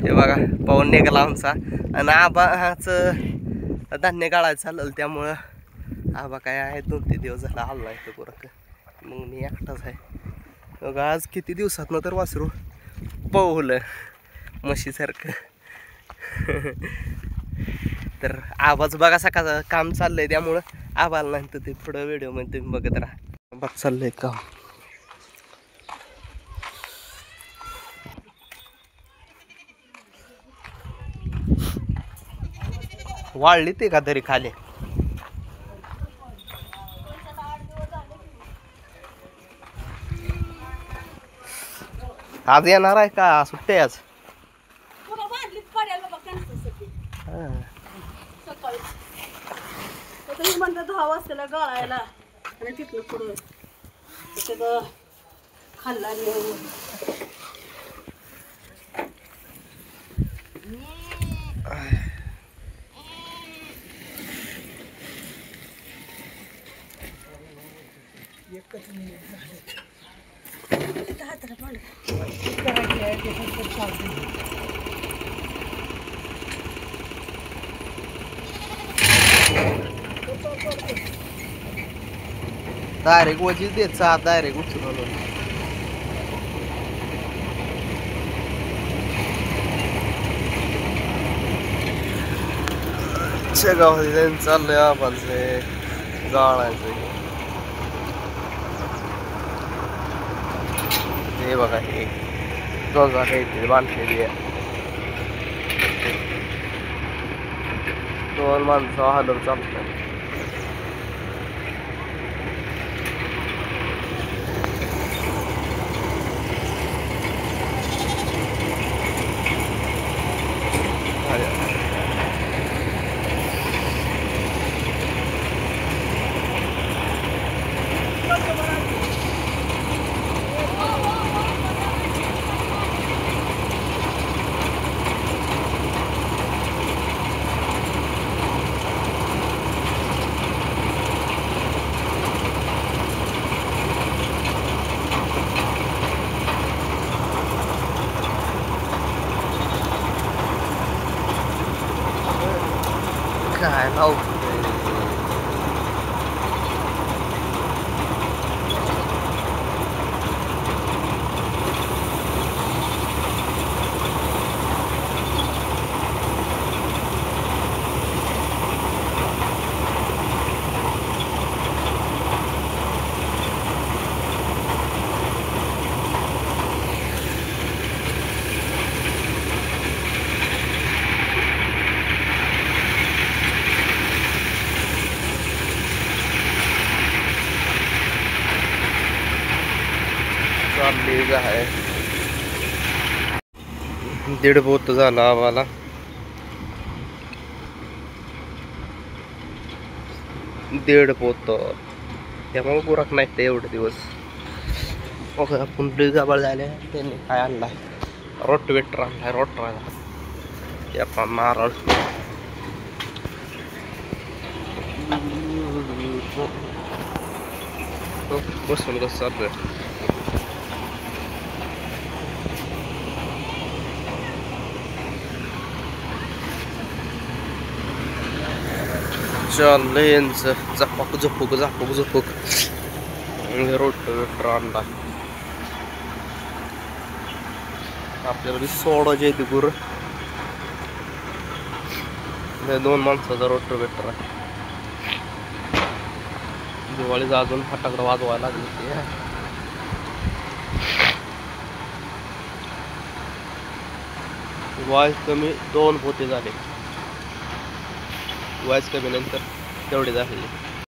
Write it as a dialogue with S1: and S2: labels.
S1: हे बघा पाऊन निघाला आमचा आणि आबाचं धान्य गाळायचं चाललं त्यामुळं आबा काय आहे 2-3 दिवस झाला आला नाही तर पुरक मग मी एकटाच आहे. बघा आज किती दिवसातनं तर वासरू पवलं म्हशीसारखं. तर आवाज बघा सकाळचं काम चाललंय त्यामुळं आबाला नाही तर ते पुढं व्हिडिओमध्ये तुम्ही बघत राहा. बघ चाललंय काम. वाळली ते का तरी खाली आज येणार आहे का सुट्टी आज?
S2: म्हणतात 10 वाजता गळायला आणि तिथलं पुढं सगळं खाल्ला
S1: डायरेक्ट वजीच देत सा डायरेक्ट उचलून गावात चाललंय आबांचे गाळायचं. हे बघा हे गंगा हे बांधलेली आहे. 2 माणसं हलत चालतात. काय लावू चालली आहे. 1.5 बोत झाला आम्हाला. 1.5 बोत त्यामुळे बुराक नाही ते एवढे दिवस. मग आपण गाबाळ झाले त्यांनी काय आणलाय रोटवेटर आणलाय रोटरायला ते आपण नारळ बसून कसं चालू आहे. चाललंय यांचं झपाक झपूक झापूक झपूक. रोटवेटर आणला आपल्याला सोडायचे येते गुर. 2 माणसाचा रोटवेटर आहे. दिवाळीचा अजून फटाकडा वाजवायला लागले ते. वाईस कमी 2 पोते झाले. वाईस कमी नंतर तेवढे झाले.